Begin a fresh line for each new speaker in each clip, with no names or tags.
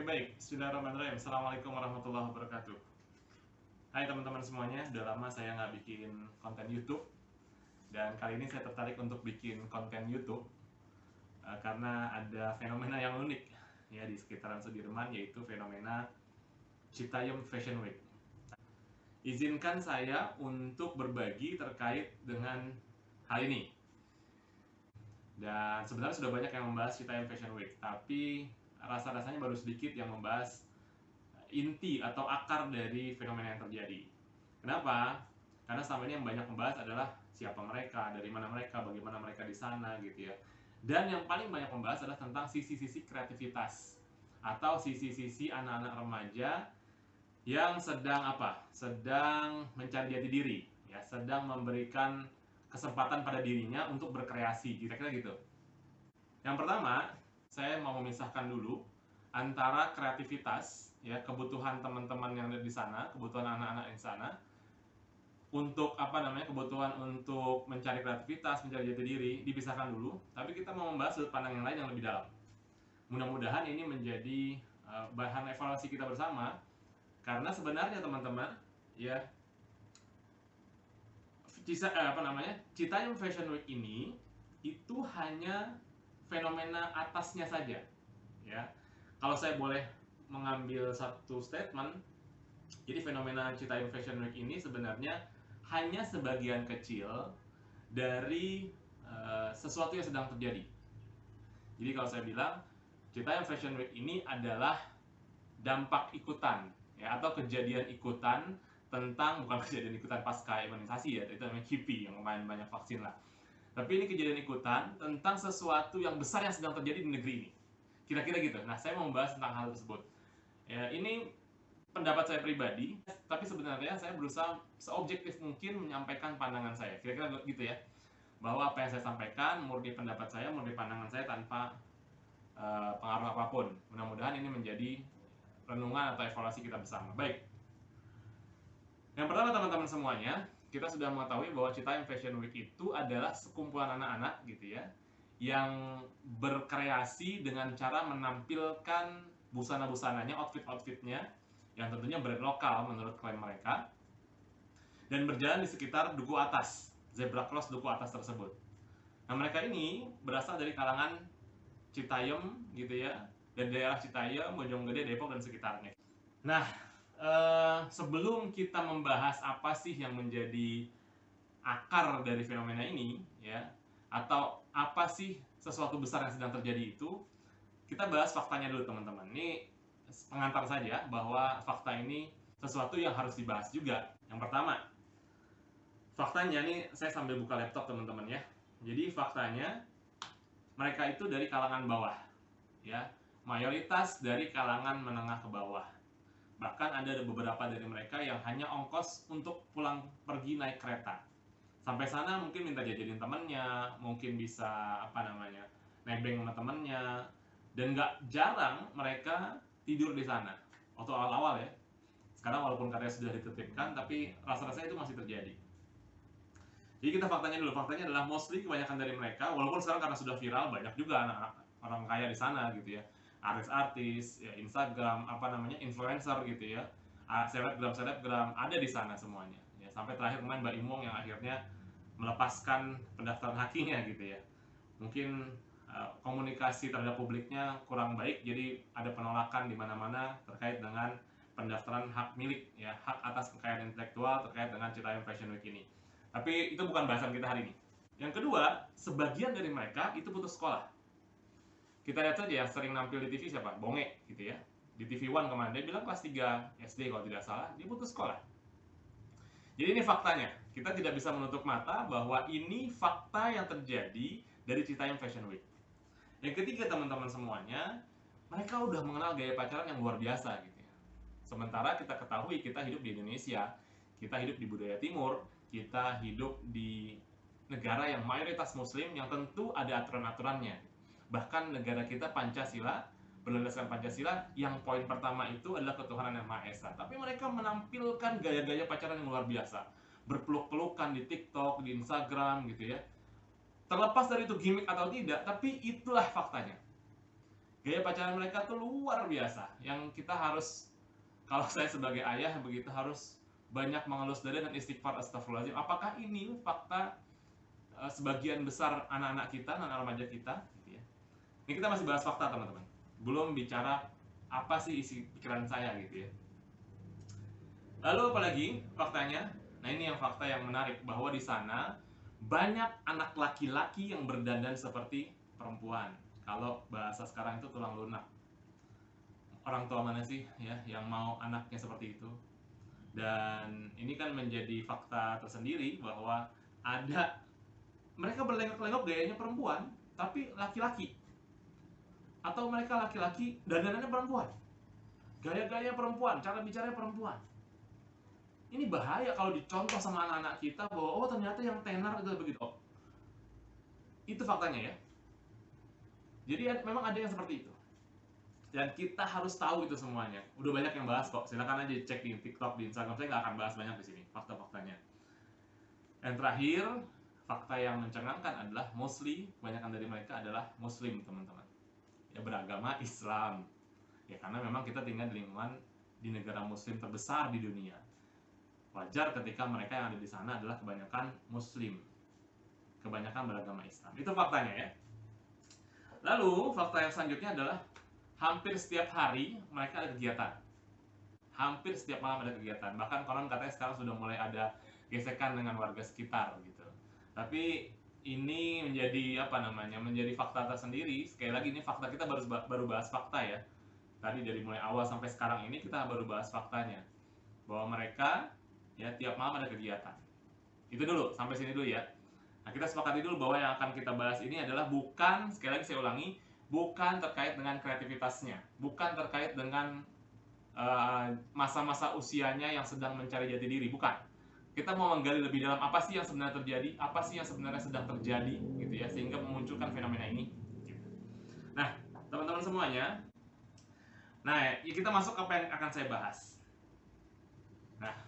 baik. Bismillahirrahmanirrahim. Assalamualaikum warahmatullahi wabarakatuh. Hai teman-teman semuanya, udah lama saya nggak bikin konten YouTube. Dan kali ini saya tertarik untuk bikin konten YouTube karena ada fenomena yang unik ya di sekitaran Sudirman, yaitu fenomena Citayam Fashion Week. Izinkan saya untuk berbagi terkait dengan hal ini. Dan sebenarnya sudah banyak yang membahas Citayam Fashion Week, tapi rasa-rasanya baru sedikit yang membahas inti atau akar dari fenomena yang terjadi. Kenapa? Karena selama ini yang banyak membahas adalah siapa mereka, dari mana mereka, bagaimana mereka di sana gitu ya. Dan yang paling banyak membahas adalah tentang sisi-sisi kreativitas atau sisi-sisi anak-anak remaja yang sedang apa? Sedang mencari jati diri, ya, sedang memberikan kesempatan pada dirinya untuk berkreasi, kira-kira gitu. Yang pertama, saya mau memisahkan dulu antara kreativitas, ya, kebutuhan teman-teman yang ada di sana, kebutuhan anak-anak di sana, untuk kebutuhan untuk mencari kreativitas, mencari jati diri, dipisahkan dulu. Tapi kita mau membahas sudut pandang yang lain yang lebih dalam. Mudah-mudahan ini menjadi bahan evaluasi kita bersama, karena sebenarnya teman-teman, ya, Citayam Fashion Week ini itu hanya fenomena atasnya saja, ya. Kalau saya boleh mengambil satu statement, jadi fenomena Citayam Fashion Week ini sebenarnya hanya sebagian kecil dari sesuatu yang sedang terjadi. Jadi kalau saya bilang Citayam Fashion Week ini adalah dampak ikutan, ya, atau kejadian ikutan tentang, bukan kejadian ikutan pasca imunisasi ya, itu namanya KIPI yang main banyak vaksin lah. Tapi ini kejadian ikutan tentang sesuatu yang besar yang sedang terjadi di negeri ini. Kira-kira gitu. Nah, saya mau membahas tentang hal tersebut. Ya, ini pendapat saya pribadi, tapi sebenarnya saya berusaha seobjektif mungkin menyampaikan pandangan saya. Kira-kira gitu ya. Bahwa apa yang saya sampaikan murni pendapat saya, murni pandangan saya tanpa pengaruh apapun. Mudah-mudahan ini menjadi renungan atau evaluasi kita bersama. Baik. Yang pertama teman-teman semuanya, kita sudah mengetahui bahwa Citayam Fashion Week itu adalah sekumpulan anak-anak gitu ya, yang berkreasi dengan cara menampilkan busana-busananya, outfit-outfitnya, yang tentunya brand lokal menurut klaim mereka, dan berjalan di sekitar Duku Atas, zebra cross Duku Atas tersebut. Nah, mereka ini berasal dari kalangan Citayam gitu ya, dan daerah Citayam, Bojonggede, Depok, dan sekitarnya. Nah, sebelum kita membahas apa sih yang menjadi akar dari fenomena ini, ya, atau apa sih sesuatu besar yang sedang terjadi itu, kita bahas faktanya dulu teman-teman. Ini pengantar saja bahwa fakta ini sesuatu yang harus dibahas juga. Yang pertama, faktanya nih, saya sambil buka laptop teman-teman ya. Jadi faktanya mereka itu dari kalangan bawah, ya, mayoritas dari kalangan menengah ke bawah. Bahkan ada beberapa dari mereka yang hanya ongkos untuk pulang pergi naik kereta. Sampai sana mungkin minta jajanin temennya, mungkin bisa nebeng sama temennya, dan nggak jarang mereka tidur di sana. Waktu awal-awal ya. Sekarang walaupun katanya sudah ditertibkan, tapi rasa-rasanya itu masih terjadi. Jadi kita faktanya dulu. Faktanya adalah mostly kebanyakan dari mereka, walaupun sekarang karena sudah viral, banyak juga anak-anak orang kaya di sana gitu ya. Artis-artis, ya, Instagram, influencer gitu ya, selebgram ada di sana semuanya. Ya, sampai terakhir kemarin Mbak Imong yang akhirnya melepaskan pendaftaran hakinya gitu ya. Mungkin komunikasi terhadap publiknya kurang baik, jadi ada penolakan di mana-mana terkait dengan pendaftaran hak milik, ya, hak atas kekayaan intelektual terkait dengan Citayam Fashion Week ini. Tapi itu bukan bahasan kita hari ini. Yang kedua, sebagian dari mereka itu putus sekolah. Kita lihat saja yang sering nampil di TV siapa? Bonge gitu ya. Di TV One kemarin dia bilang kelas 3 SD kalau tidak salah, dia putus sekolah. Jadi ini faktanya. Kita tidak bisa menutup mata bahwa ini fakta yang terjadi dari Citayam Fashion Week. Yang ketiga teman-teman semuanya, mereka udah mengenal gaya pacaran yang luar biasa gitu ya. Sementara kita ketahui kita hidup di Indonesia, kita hidup di budaya timur, kita hidup di negara yang mayoritas muslim yang tentu ada aturan-aturannya. Bahkan negara kita Pancasila, berlandaskan Pancasila, yang poin pertama itu adalah ketuhanan yang Maha Esa. Tapi mereka menampilkan gaya-gaya pacaran yang luar biasa. Berpeluk-pelukan di TikTok, di Instagram gitu ya. Terlepas dari itu gimmick atau tidak, tapi itulah faktanya. Gaya pacaran mereka tuh luar biasa, yang kita harus, kalau saya sebagai ayah begitu, harus banyak mengelus dada dan istighfar, astagfirullahaladzim. Apakah ini fakta sebagian besar anak-anak kita, anak remaja kita gitu ya. Ini kita masih bahas fakta teman-teman, belum bicara apa sih isi pikiran saya gitu ya. Lalu apalagi faktanya? Nah ini yang fakta yang menarik, bahwa di sana banyak anak laki-laki yang berdandan seperti perempuan. Kalau bahasa sekarang itu tulang lunak. Orang tua mana sih ya yang mau anaknya seperti itu? Dan ini kan menjadi fakta tersendiri bahwa ada, mereka berlenggak-lenggok gayanya perempuan, tapi laki-laki. Atau mereka laki-laki dandanannya perempuan. Gaya-gaya perempuan, cara bicaranya perempuan. Ini bahaya kalau dicontoh sama anak-anak kita bahwa oh ternyata yang tenar itu begitu. Oh, itu faktanya ya. Jadi memang ada yang seperti itu. Dan kita harus tahu itu semuanya. Udah banyak yang bahas kok. Silakan aja cek di TikTok, di Instagram. Saya nggak akan bahas banyak di sini fakta-faktanya. Yang terakhir, fakta yang mencengangkan adalah mostly kebanyakan dari mereka adalah Muslim, teman-teman. Ya, beragama Islam. Ya karena memang kita tinggal di lingkungan di negara Muslim terbesar di dunia. Wajar ketika mereka yang ada di sana adalah kebanyakan Muslim, kebanyakan beragama Islam. Itu faktanya ya. Lalu fakta yang selanjutnya adalah hampir setiap hari mereka ada kegiatan. Hampir setiap malam ada kegiatan. Bahkan konon katanya sekarang sudah mulai ada gesekan dengan warga sekitar gitu. Tapi ini menjadi apa namanya? Menjadi fakta tersendiri. Sekali lagi ini fakta, kita baru bahas fakta ya. Tadi dari mulai awal sampai sekarang ini kita baru bahas faktanya. Bahwa mereka ya tiap malam ada kegiatan. Itu dulu, sampai sini dulu ya. Nah, kita sepakati dulu bahwa yang akan kita bahas ini adalah bukan, sekali lagi saya ulangi, bukan terkait dengan kreativitasnya, bukan terkait dengan masa-masa usianya yang sedang mencari jati diri, bukan. Kita mau menggali lebih dalam apa sih yang sebenarnya terjadi, apa sih yang sebenarnya sedang terjadi, gitu ya, sehingga memunculkan fenomena ini. Nah, teman-teman semuanya, nah, ya kita masuk apa yang akan saya bahas. Nah,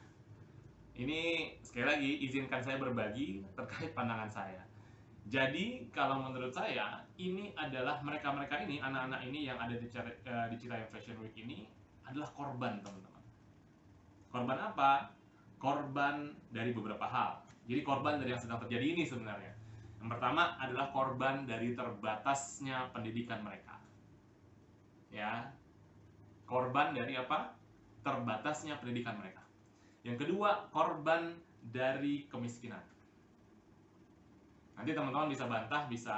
ini sekali lagi izinkan saya berbagi terkait pandangan saya. Jadi kalau menurut saya ini adalah mereka-mereka ini, anak-anak ini yang ada di Citayam Fashion Week ini adalah korban, teman-teman. Korban apa? Korban dari beberapa hal. Jadi korban dari yang sedang terjadi ini sebenarnya. Yang pertama adalah korban dari terbatasnya pendidikan mereka. Ya. Korban dari apa? Terbatasnya pendidikan mereka. Yang kedua, korban dari kemiskinan. Nanti teman-teman bisa bantah, bisa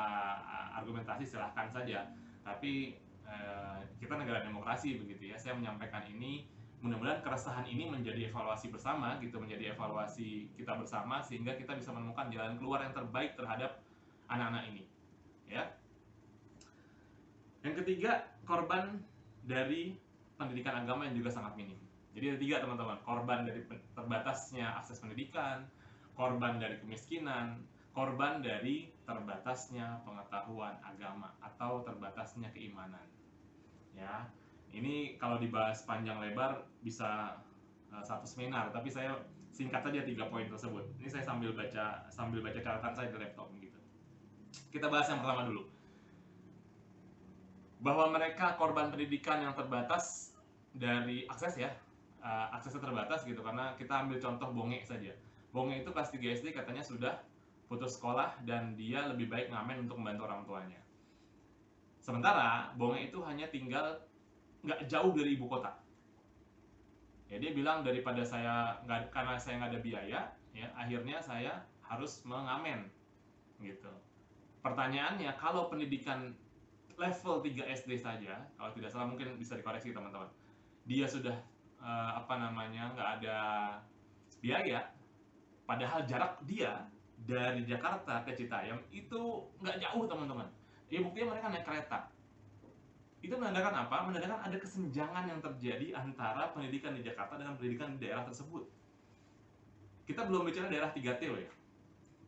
argumentasi, silahkan saja. Tapi kita negara demokrasi begitu ya. Saya menyampaikan ini, mudah-mudahan keresahan ini menjadi evaluasi bersama gitu, menjadi evaluasi kita bersama sehingga kita bisa menemukan jalan keluar yang terbaik terhadap anak-anak ini. Ya. Yang ketiga, korban dari pendidikan agama yang juga sangat minim. Jadi ada tiga, teman-teman. Korban dari terbatasnya akses pendidikan, korban dari kemiskinan, korban dari terbatasnya pengetahuan agama atau terbatasnya keimanan. Ya, ini kalau dibahas panjang lebar bisa satu seminar, tapi saya singkat saja 3 poin tersebut. Ini saya sambil baca catatan saya di laptop gitu. Kita bahas yang pertama dulu. Bahwa mereka korban pendidikan yang terbatas dari akses ya. Aksesnya terbatas gitu, karena kita ambil contoh Bonge saja. Bonge itu kelas 3 SD katanya sudah putus sekolah dan dia lebih baik ngamen untuk membantu orang tuanya. Sementara Bonge itu hanya tinggal nggak jauh dari ibu kota. Ya dia bilang daripada karena saya nggak ada biaya, ya akhirnya saya harus mengamen gitu. Pertanyaannya, kalau pendidikan level 3 SD saja, kalau tidak salah mungkin bisa dikoreksi teman-teman, dia sudah nggak ada biaya, padahal jarak dia dari Jakarta ke Citayam itu nggak jauh, teman-teman. Ya buktinya mereka naik kereta. Itu menandakan apa? Menandakan ada kesenjangan yang terjadi antara pendidikan di Jakarta dengan pendidikan di daerah tersebut. Kita belum bicara daerah 3T loh ya.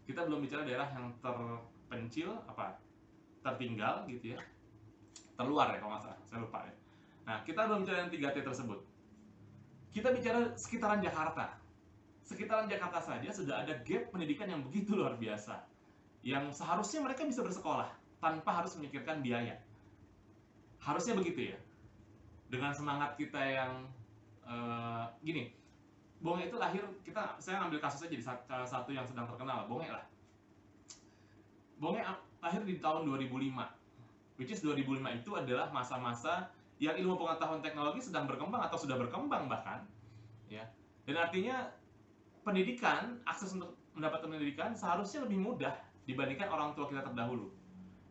Kita belum bicara daerah yang terpencil, tertinggal gitu ya. Terluar ya kalau nggak salah, saya lupa ya. Nah, kita belum bicara yang 3T tersebut. Kita bicara sekitaran Jakarta. Sekitaran Jakarta saja sudah ada gap pendidikan yang begitu luar biasa. Yang seharusnya mereka bisa bersekolah tanpa harus memikirkan biaya. Harusnya begitu ya. Dengan semangat kita yang gini, Bonge itu lahir, saya ambil kasus aja di satu yang sedang terkenal, Bonge lah. Bonge lahir di tahun 2005, which is 2005 itu adalah masa-masa yang ilmu pengetahuan teknologi sedang berkembang atau sudah berkembang bahkan, ya. Dan artinya pendidikan, akses untuk mendapatkan pendidikan seharusnya lebih mudah dibandingkan orang tua kita terdahulu.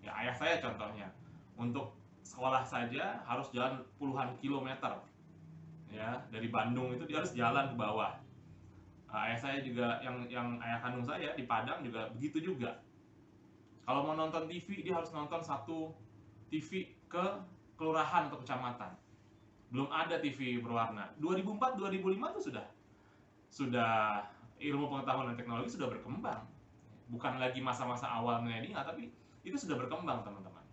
Ya, ayah saya contohnya, untuk sekolah saja harus jalan puluhan kilometer, ya, dari Bandung itu dia harus jalan ke bawah. Ayah saya juga, yang ayah kandung saya di Padang juga begitu juga. Kalau mau nonton TV dia harus nonton satu TV ke kelurahan atau kecamatan. Belum ada TV berwarna. 2004 2005 itu sudah ilmu pengetahuan dan teknologi sudah berkembang. Bukan lagi masa-masa awal milenial, tapi itu sudah berkembang, teman-teman.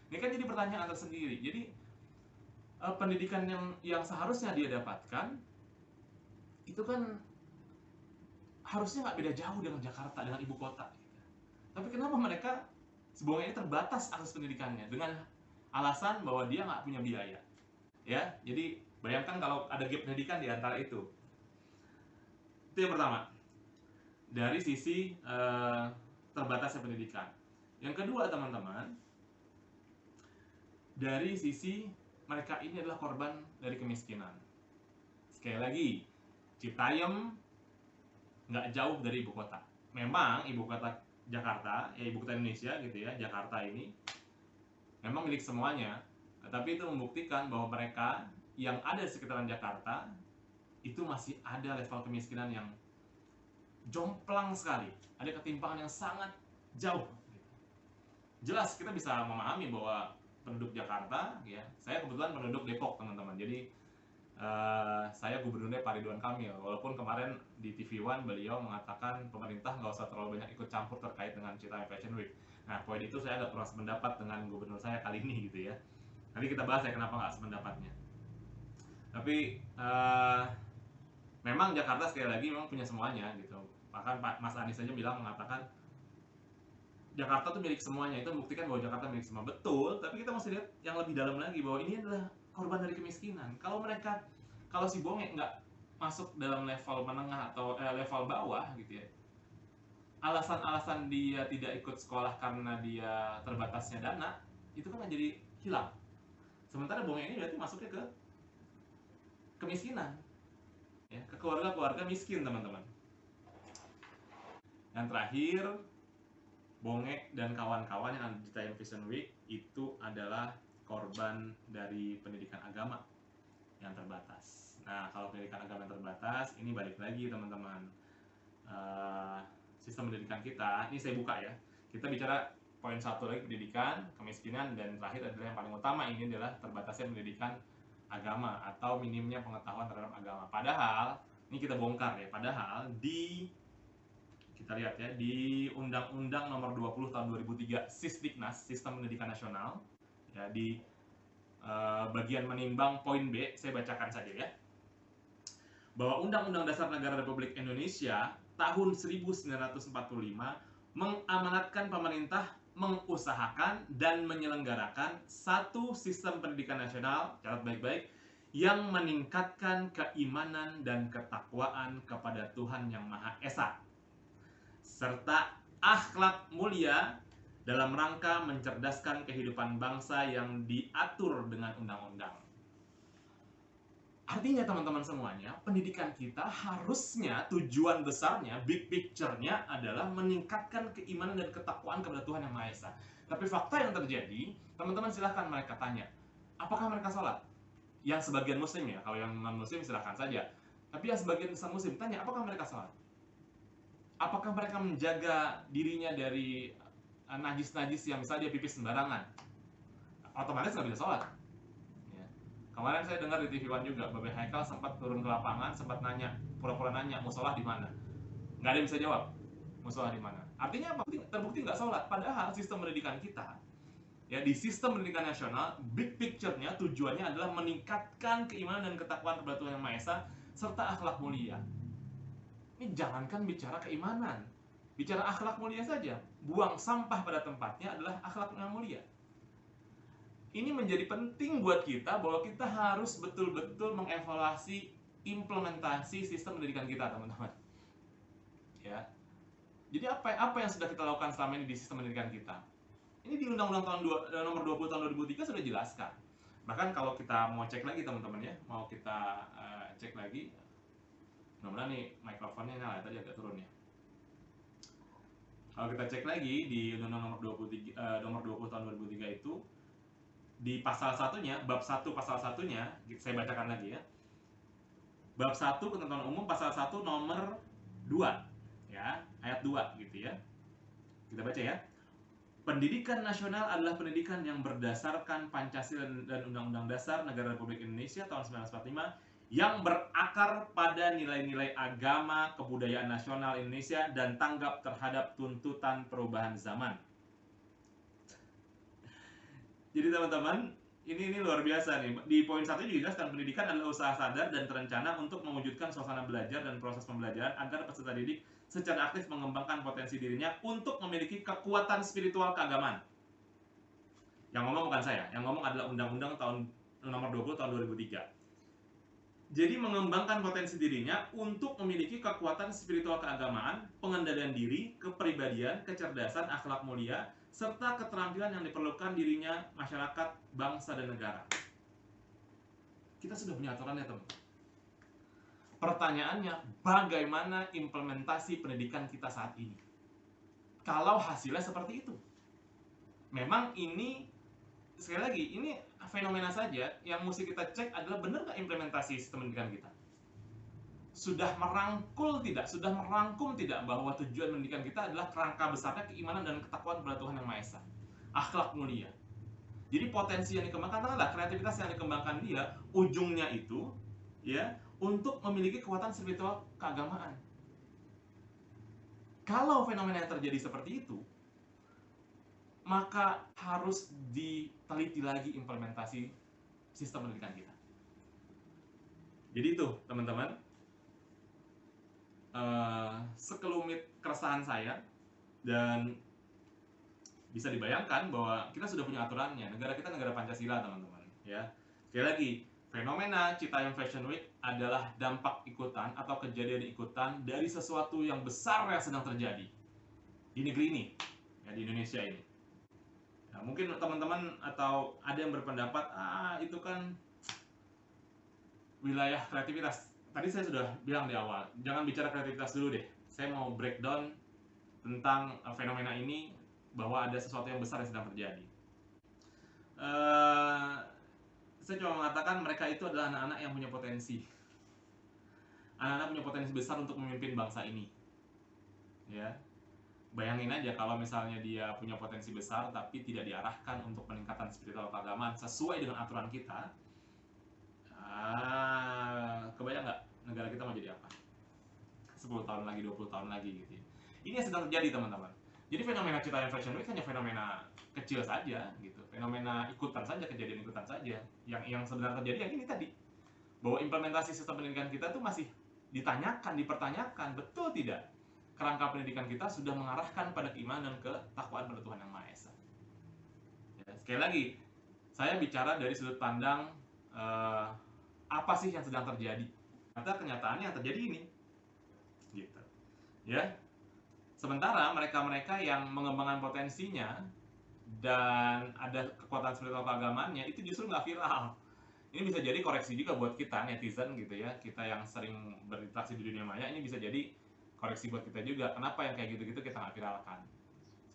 Ini kan jadi pertanyaan tersendiri. Jadi pendidikan yang seharusnya dia dapatkan itu kan harusnya nggak beda jauh dengan Jakarta, dengan ibu kota. Tapi kenapa mereka sebenarnya ini terbatas akses pendidikannya dengan alasan bahwa dia nggak punya biaya? Ya, jadi bayangkan kalau ada gap pendidikan di antara itu. Itu yang pertama. Dari sisi terbatasnya pendidikan. Yang kedua, teman-teman, dari sisi mereka ini adalah korban dari kemiskinan. Sekali lagi, Citayam nggak jauh dari ibu kota. Memang ibu kota Jakarta, ya ibu kota Indonesia gitu ya, Jakarta ini memang milik semuanya, tapi itu membuktikan bahwa mereka yang ada di sekitaran Jakarta itu masih ada level kemiskinan yang jomplang sekali, ada ketimpangan yang sangat jauh. Jelas kita bisa memahami bahwa penduduk Jakarta, ya, saya kebetulan penduduk Depok, teman-teman. Jadi saya gubernurnya Pak Ridwan Kamil. Walaupun kemarin di TV One beliau mengatakan pemerintah nggak usah terlalu banyak ikut campur terkait dengan Citayam Fashion Week. Nah, poin itu saya agak kurang sependapat dengan gubernur saya kali ini gitu ya. Nanti kita bahas ya kenapa nggak sependapatnya. Tapi memang Jakarta sekali lagi memang punya semuanya gitu. Bahkan Pak Mas Anies saja mengatakan Jakarta tuh milik semuanya. Itu membuktikan bahwa Jakarta milik semua. Betul, tapi kita mesti lihat yang lebih dalam lagi bahwa ini adalah korban dari kemiskinan. Kalau si Bonge nggak masuk dalam level menengah atau level bawah gitu ya, alasan-alasan dia tidak ikut sekolah karena dia terbatasnya dana, itu kan jadi hilang. Sementara Bonge ini berarti masuknya ke kemiskinan, ya, ke keluarga-keluarga miskin, teman-teman. Yang terakhir, Bonge dan kawan-kawan yang ada di Citayam Fashion Week itu adalah korban dari pendidikan agama yang terbatas. Nah, kalau pendidikan agama yang terbatas, ini balik lagi, teman-teman. Sistem pendidikan kita, ini saya buka ya. Kita bicara poin satu lagi, pendidikan, kemiskinan, dan terakhir adalah yang paling utama, ini adalah terbatasnya pendidikan agama atau minimnya pengetahuan terhadap agama. Padahal, ini kita bongkar ya, padahal kita lihat ya, di Undang-Undang Nomor 20 Tahun 2003 Sisdiknas, Sistem Pendidikan Nasional, ya, di bagian menimbang poin B, saya bacakan saja ya. Bahwa Undang-Undang Dasar Negara Republik Indonesia tahun 1945 mengamanatkan pemerintah mengusahakan dan menyelenggarakan satu sistem pendidikan nasional, catat baik-baik, yang meningkatkan keimanan dan ketakwaan kepada Tuhan Yang Maha Esa, serta akhlak mulia dalam rangka mencerdaskan kehidupan bangsa yang diatur dengan undang-undang. Artinya, teman-teman semuanya, pendidikan kita harusnya tujuan besarnya, big picture-nya adalah meningkatkan keimanan dan ketakwaan kepada Tuhan Yang Maha Esa. Tapi fakta yang terjadi, teman-teman silahkan mereka tanya, apakah mereka sholat? Yang sebagian muslim ya, kalau yang non-muslim silahkan saja. Tapi yang sebagian muslim tanya, apakah mereka sholat? Apakah mereka menjaga dirinya dari najis-najis yang misalnya dia pipis sembarangan? Otomatis nggak bisa sholat. Ya. Kemarin saya dengar di TV One juga, Babe Haikal sempat turun ke lapangan, sempat nanya, pura-pura nanya, musolah di mana? Nggak ada yang bisa jawab, musolah di mana. Artinya apa? Terbukti nggak sholat. Padahal sistem pendidikan kita, ya, di sistem pendidikan nasional, big picture-nya tujuannya adalah meningkatkan keimanan dan ketakwaan kepada Tuhan Yang Maha Esa serta akhlak mulia. Ini jangankan bicara keimanan, bicara akhlak mulia saja. Buang sampah pada tempatnya adalah akhlak yang mulia. ini menjadi penting buat kita bahwa kita harus betul-betul mengevaluasi implementasi sistem pendidikan kita, teman-teman. Ya. Jadi apa yang sudah kita lakukan selama ini di sistem pendidikan kita? Ini di Undang-Undang nomor 20 tahun 2003 sudah jelaskan. Bahkan kalau kita mau cek lagi, teman-teman ya, mau kita cek lagi, mudah-mudahan nih mikrofonnya nyala, tadi agak turun ya. Kalau kita cek lagi di Undang-Undang nomor 20 tahun 2003 itu, di pasal satunya, bab 1 pasal satunya, saya bacakan lagi ya. Bab 1 ketentuan umum pasal 1 nomor 2 ya, ayat 2 gitu ya. Kita baca ya. Pendidikan nasional adalah pendidikan yang berdasarkan Pancasila dan Undang-Undang Dasar Negara Republik Indonesia tahun 1945 yang berakar pada nilai-nilai agama, kebudayaan nasional Indonesia dan tanggap terhadap tuntutan perubahan zaman. Jadi teman-teman, ini luar biasa nih. Di poin 1 dijelaskan pendidikan adalah usaha sadar dan terencana untuk mewujudkan suasana belajar dan proses pembelajaran agar peserta didik secara aktif mengembangkan potensi dirinya untuk memiliki kekuatan spiritual keagamaan. Yang ngomong bukan saya, yang ngomong adalah Undang-Undang tahun nomor 20 tahun 2003. Jadi mengembangkan potensi dirinya untuk memiliki kekuatan spiritual keagamaan, pengendalian diri, kepribadian, kecerdasan, akhlak mulia, serta keterampilan yang diperlukan dirinya, masyarakat, bangsa, dan negara. Kita sudah punya aturannya, teman. Pertanyaannya, bagaimana implementasi pendidikan kita saat ini? Kalau hasilnya seperti itu. Memang ini, sekali lagi, ini fenomena saja. Yang mesti kita cek adalah benar nggak implementasi sistem pendidikan kita? Sudah merangkum tidak bahwa tujuan pendidikan kita adalah kerangka besarnya keimanan dan ketakwaan kepada Tuhan Yang Maha Esa, akhlak mulia. Jadi potensi yang dikembangkan adalah kreativitas yang dikembangkan dia, ujungnya itu ya untuk memiliki kekuatan spiritual keagamaan. Kalau fenomena yang terjadi seperti itu, maka harus diteliti lagi implementasi sistem pendidikan kita. Jadi itu teman-teman, sekelumit keresahan saya, dan bisa dibayangkan bahwa kita sudah punya aturannya. Negara kita negara Pancasila, teman-teman ya. Sekali lagi, fenomena Citayam Fashion Week adalah dampak ikutan atau kejadian ikutan dari sesuatu yang besar yang sedang terjadi di negeri ini ya, di Indonesia ini. Nah, mungkin teman-teman atau ada yang berpendapat, itu kan wilayah kreativitas. Tadi saya sudah bilang di awal, jangan bicara kreativitas dulu deh. Saya mau breakdown tentang fenomena ini, bahwa ada sesuatu yang besar yang sedang terjadi. Saya cuma mengatakan mereka itu adalah anak-anak yang punya potensi. Anak-anak punya potensi besar untuk memimpin bangsa ini. Ya. Bayangin aja kalau misalnya dia punya potensi besar tapi tidak diarahkan untuk peningkatan spiritual keagamaan sesuai dengan aturan kita. Kebayang nggak negara kita mau jadi apa? 10 tahun lagi, 20 tahun lagi gitu ya. Ini yang sedang terjadi, teman-teman. Jadi fenomena Citayam Fashion Week hanya fenomena kecil saja gitu. Fenomena ikutan saja, kejadian ikutan saja. Yang sebenarnya terjadi yang ini tadi. Bahwa implementasi sistem pendidikan kita itu masih dipertanyakan, betul tidak? Kerangka pendidikan kita sudah mengarahkan pada keimanan dan ketakwaan pada Tuhan Yang Maha Esa. Ya, sekali lagi, saya bicara dari sudut pandang apa sih yang sedang terjadi. Ternyata kenyataannya yang terjadi ini. Gitu. Ya. Sementara mereka-mereka yang mengembangkan potensinya dan ada kekuatan spiritual keagamaannya itu justru nggak viral. Ini bisa jadi koreksi juga buat kita netizen gitu ya, kita yang sering berinteraksi di dunia maya, ini bisa jadi koreksi buat kita juga. Kenapa yang kayak gitu-gitu kita nggak viralkan?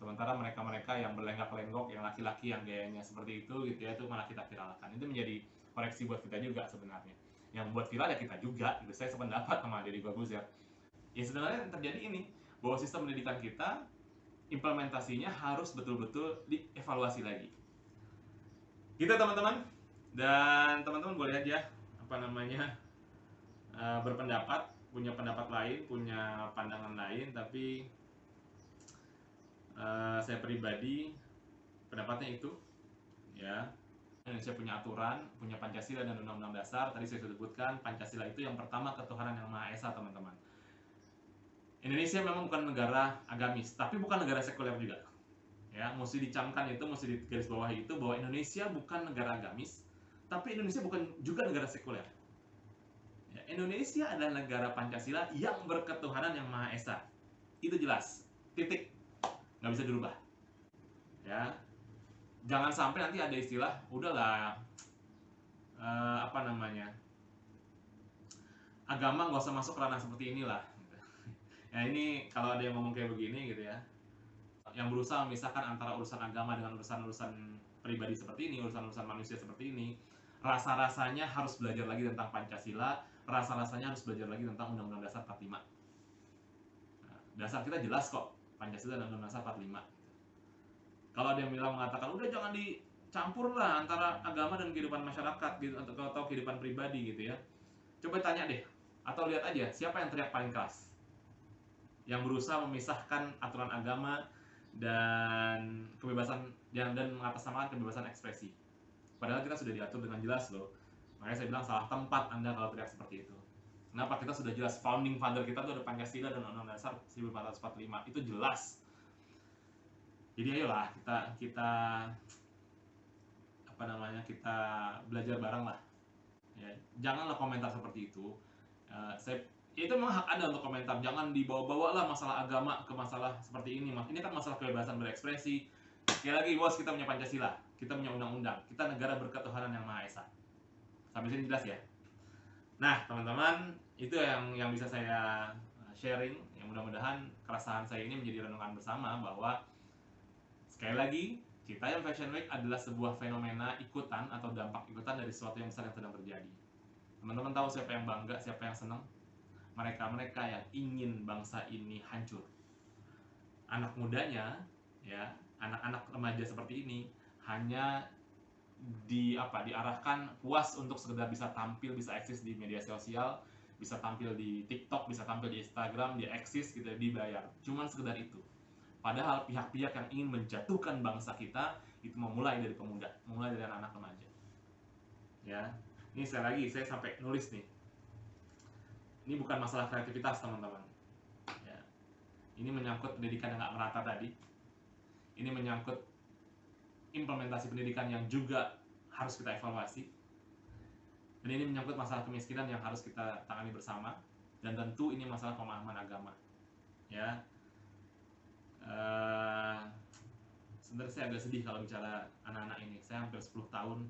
Sementara mereka-mereka yang berlenggak-lenggok, yang laki-laki yang gayanya seperti itu gitu ya, itu malah kita viralkan. Itu menjadi koreksi buat kita juga sebenarnya. Yang buat viral ya kita juga. Gitu. Saya sependapat sama Deddy Corbuzier. Ya sebenarnya yang terjadi ini, bahwa sistem pendidikan kita implementasinya harus betul-betul dievaluasi lagi. Gitu teman-teman. Dan teman-teman boleh aja berpendapat, punya pendapat lain, punya pandangan lain, tapi saya pribadi pendapatnya itu ya, Indonesia punya aturan, punya Pancasila dan Undang-Undang Dasar. Tadi saya sudah sebutkan, Pancasila itu yang pertama ketuhanan Yang Maha Esa, teman-teman. Indonesia memang bukan negara agamis, tapi bukan negara sekuler juga. Ya, mesti dicamkan itu, mesti digarisbawahi itu bahwa Indonesia bukan negara agamis, tapi Indonesia bukan juga negara sekuler. Ya, Indonesia adalah negara Pancasila yang berketuhanan yang Maha Esa. Itu jelas. Titik. Nggak bisa dirubah. Ya, jangan sampai nanti ada istilah, udahlah, apa namanya, agama nggak usah masuk ranah seperti inilah. Ya ini kalau ada yang ngomong kayak begini gitu ya, yang berusaha memisahkan antara urusan agama dengan urusan-urusan pribadi seperti ini, urusan-urusan manusia seperti ini, rasa-rasanya harus belajar lagi tentang Pancasila, rasa-rasanya harus belajar lagi tentang Undang-Undang Dasar 45. Nah, dasar kita jelas kok, Pancasila dan Undang-Undang Dasar 45. Kalau ada yang bilang mengatakan, udah jangan dicampur lah antara agama dan kehidupan masyarakat gitu, atau kehidupan pribadi gitu ya. Coba tanya deh, atau lihat aja siapa yang teriak paling keras, yang berusaha memisahkan aturan agama dan kebebasan dan mengatasnamakan kebebasan ekspresi. Padahal kita sudah diatur dengan jelas loh. Makanya saya bilang salah tempat Anda kalau teriak seperti itu. Kenapa? Kita sudah jelas, founding father kita tuh ada Pancasila dan Undang-Undang Dasar 1445. Itu jelas. Jadi ayolah kita apa namanya, kita belajar bareng lah. Ya, janganlah komentar seperti itu. Itu memang hak Anda untuk komentar. Jangan dibawa-bawa lah masalah agama ke masalah seperti ini. Ini kan masalah kebebasan berekspresi. Sekali lagi bos, kita punya Pancasila, kita punya undang-undang, kita negara berketuhanan yang Maha Esa. Sampai sini jelas ya. Nah teman-teman, itu yang bisa saya sharing. Yang mudah-mudahan keresahan saya ini menjadi renungan bersama bahwa sekali lagi, Citayam Fashion Week adalah sebuah fenomena ikutan atau dampak ikutan dari sesuatu yang besar yang sedang terjadi. Teman-teman tahu siapa yang bangga, siapa yang senang? Mereka-mereka yang ingin bangsa ini hancur. Anak mudanya, ya, anak-anak remaja seperti ini hanya diarahkan puas untuk sekedar bisa tampil, bisa eksis di media sosial, bisa tampil di TikTok, bisa tampil di Instagram, dia eksis gitu, dibayar. Cuman sekedar itu. Padahal pihak-pihak yang ingin menjatuhkan bangsa kita itu memulai dari pemuda, memulai dari anak-anak remaja. Ya, ini sekali lagi saya sampai nulis nih. Ini bukan masalah kreativitas teman-teman. Ya. Ini menyangkut pendidikan yang nggak merata tadi. Ini menyangkut implementasi pendidikan yang juga harus kita evaluasi. Dan ini menyangkut masalah kemiskinan yang harus kita tangani bersama. Dan tentu ini masalah pemahaman agama. Ya. Sebenarnya saya agak sedih kalau bicara anak-anak ini. Saya hampir 10 tahun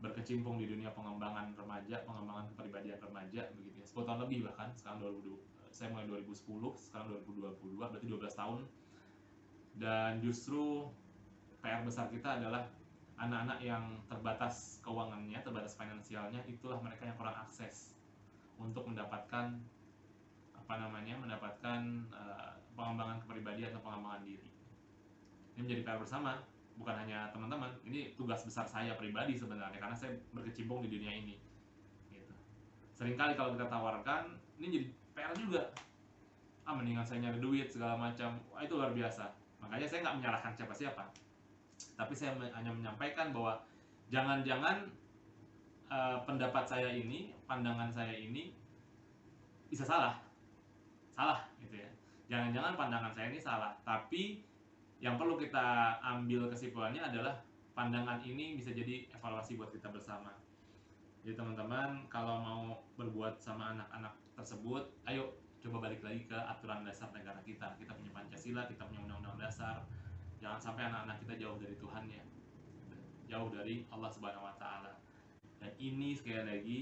berkecimpung di dunia pengembangan remaja, pengembangan kepribadian remaja begitu ya. 10 tahun lebih bahkan. Sekarang 2020, saya mulai 2010, sekarang 2022, berarti 12 tahun. Dan justru PR besar kita adalah anak-anak yang terbatas keuangannya, terbatas finansialnya, itulah mereka yang kurang akses untuk mendapatkan pengembangan kepribadian atau pengembangan diri. Ini menjadi PR bersama, bukan hanya teman-teman. Ini tugas besar saya pribadi sebenarnya, karena saya berkecimpung di dunia ini. Gitu. Seringkali kalau kita tawarkan, ini jadi PR juga. Mendingan saya nyari duit segala macam. Wah, itu luar biasa. Makanya saya nggak menyalahkan siapa-siapa. Tapi saya hanya menyampaikan bahwa jangan-jangan pendapat saya ini, pandangan saya ini bisa salah gitu ya. Jangan-jangan pandangan saya ini salah, tapi yang perlu kita ambil kesimpulannya adalah pandangan ini bisa jadi evaluasi buat kita bersama. Jadi teman-teman, kalau mau berbuat sama anak-anak tersebut, ayo coba balik lagi ke aturan dasar negara kita. Kita punya Pancasila, kita punya Undang-Undang Dasar. Jangan sampai anak-anak kita jauh dari Tuhannya, jauh dari Allah Subhanahu Wa Taala. Dan ini sekali lagi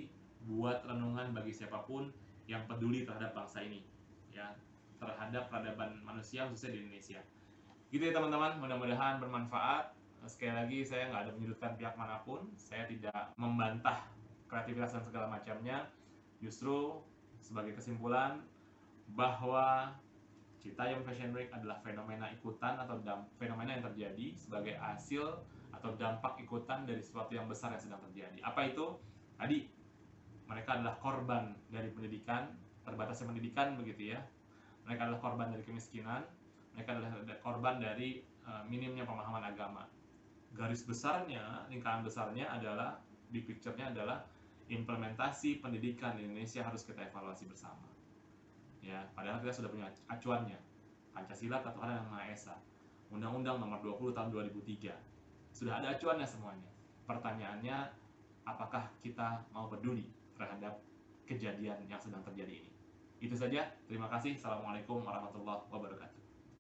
buat renungan bagi siapapun yang peduli terhadap bangsa ini, ya, terhadap peradaban manusia khususnya di Indonesia. Gitu ya teman-teman, mudah-mudahan bermanfaat. Sekali lagi saya nggak ada menyudutkan pihak manapun, saya tidak membantah kreativitas dan segala macamnya. Justru sebagai kesimpulan bahwa Citayam Fashion Week adalah fenomena ikutan atau fenomena yang terjadi sebagai hasil atau dampak ikutan dari sesuatu yang besar yang sedang terjadi. Apa itu? Tadi mereka adalah korban dari pendidikan, terbatasnya pendidikan begitu ya. Mereka adalah korban dari kemiskinan, mereka adalah korban dari minimnya pemahaman agama. Garis besarnya, lingkaran besarnya adalah, big picture-nya adalah implementasi pendidikan di Indonesia harus kita evaluasi bersama. Ya, padahal kita sudah punya acuannya, Pancasila, ketuhanan yang Maha Esa. Undang-Undang Nomor 20 Tahun 2003. Sudah ada acuannya semuanya. Pertanyaannya, apakah kita mau peduli terhadap kejadian yang sedang terjadi ini? Itu saja. Terima kasih. Assalamualaikum warahmatullahi wabarakatuh.